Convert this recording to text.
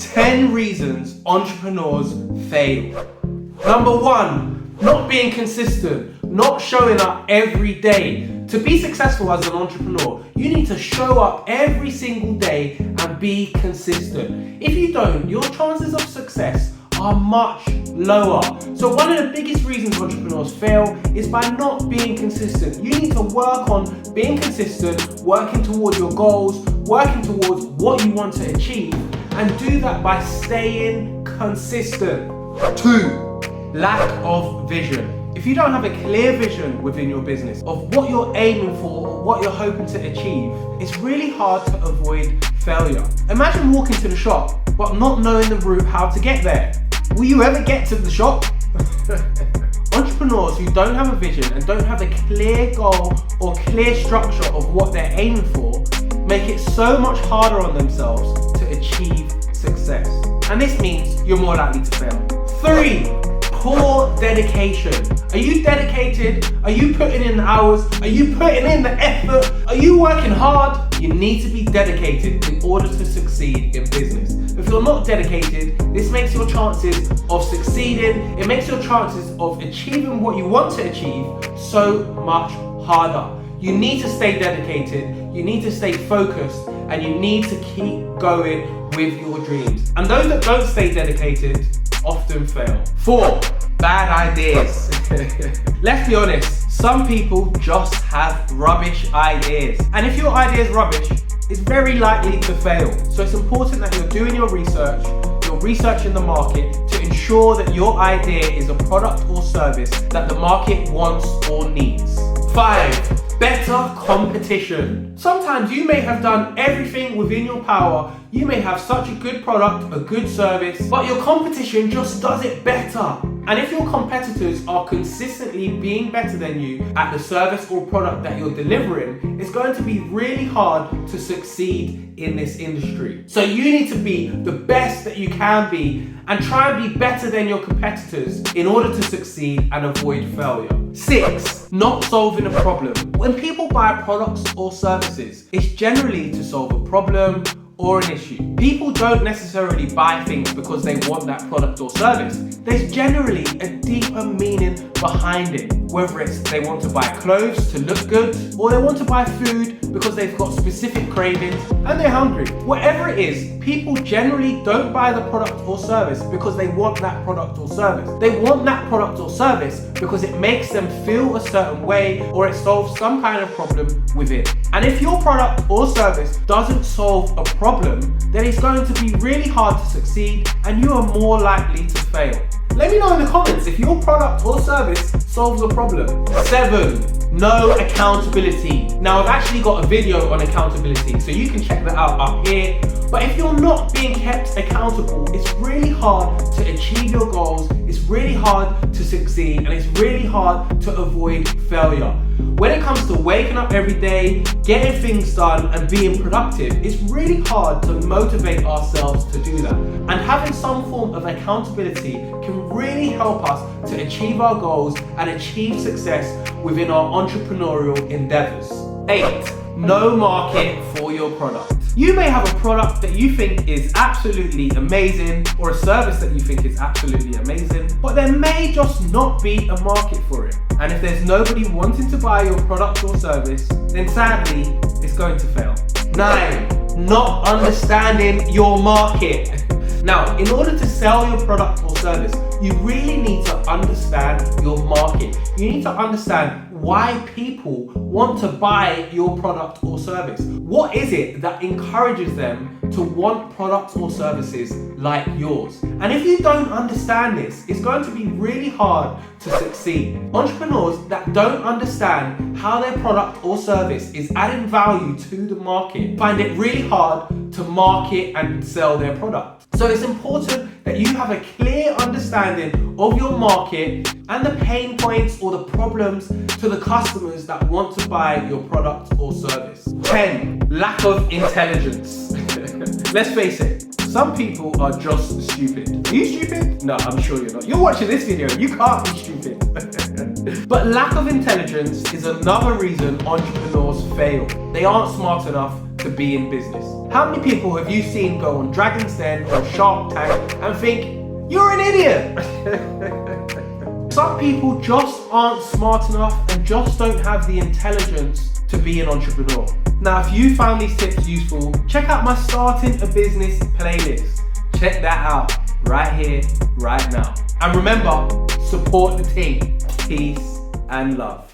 10 reasons entrepreneurs fail. Number 1, not being consistent, not showing up every day. To be successful as an entrepreneur, you need to show up every single day and be consistent. If you don't, your chances of success are much lower. So one of the biggest reasons entrepreneurs fail is by not being consistent. You need to work on being consistent, working towards your goals, working towards what you want to achieve, and do that by staying consistent. 2, lack of vision. If you don't have a clear vision within your business of what you're aiming for or what you're hoping to achieve, it's really hard to avoid failure. Imagine walking to the shop but not knowing the route how to get there. Will you ever get to the shop? Entrepreneurs who don't have a vision and don't have a clear goal or clear structure of what they're aiming for make it so much harder on themselves to achieve success. And this means you're more likely to fail. 3, poor dedication. Are you dedicated? Are you putting in the hours? Are you putting in the effort? Are you working hard? You need to be dedicated in order to succeed in business. If you're not dedicated, this makes your chances of succeeding, it makes your chances of achieving what you want to achieve so much harder. You need to stay dedicated, you need to stay focused, and you need to keep going with your dreams. And those that don't stay dedicated often fail. 4, bad ideas. Let's be honest, some people just have rubbish ideas. And if your idea is rubbish, it's very likely to fail. So it's important that you're doing your research, you're researching the market to ensure that your idea is a product or service that the market wants or needs. 5, better competition. Sometimes you may have done everything within your power. You may have such a good product, a good service, but your competition just does it better. And if your competitors are consistently being better than you at the service or product that you're delivering, it's going to be really hard to succeed in this industry. So you need to be the best that you can be and try and be better than your competitors in order to succeed and avoid failure. 6, not solving a problem. When people buy products or services, it's generally to solve a problem or an issue. People don't necessarily buy things because they want that product or service. There's generally a deeper meaning behind it. Whether it's they want to buy clothes to look good, or they want to buy food because they've got specific cravings and they're hungry. Whatever it is, people generally don't buy the product or service because they want that product or service. They want that product or service because it makes them feel a certain way or it solves some kind of problem with it. And if your product or service doesn't solve a problem, then it's going to be really hard to succeed and you are more likely to fail. Let me know in the comments if your product or service solves a problem. 7, no accountability. Now I've actually got a video on accountability, so you can check that out up here. But if you're not being kept accountable, it's really hard to achieve your goals, it's really hard to succeed, and it's really hard to avoid failure. When it comes to waking up every day, getting things done, and being productive, it's really hard to motivate ourselves to do that. And having some form of accountability can really help us to achieve our goals and achieve success within our entrepreneurial endeavors. 8, no market for your product. You may have a product that you think is absolutely amazing or a service that you think is absolutely amazing, but there may just not be a market for it. And if there's nobody wanting to buy your product or service, then sadly, it's going to fail. 9, not understanding your market. Now, in order to sell your product or service, you really need to understand your market. You need to understand why people want to buy your product or service. What is it that encourages them to want products or services like yours? And if you don't understand this, it's going to be really hard to succeed. Entrepreneurs that don't understand how their product or service is adding value to the market find it really hard to market and sell their product. So it's important that you have a clear understanding of your market and the pain points or the problems to the customers that want to buy your product or service. 10, lack of intelligence. Let's face it, some people are just stupid. Are you stupid? No, I'm sure you're not. You're watching this video, you can't be stupid. But lack of intelligence is another reason entrepreneurs fail. They aren't smart enough to be in business. How many people have you seen go on Dragon's Den or Shark Tank and think, you're an idiot? Some people just aren't smart enough and just don't have the intelligence to be an entrepreneur. Now, if you found these tips useful, check out my Starting a Business playlist. Check that out right here, right now. And remember, support the team. Peace and love.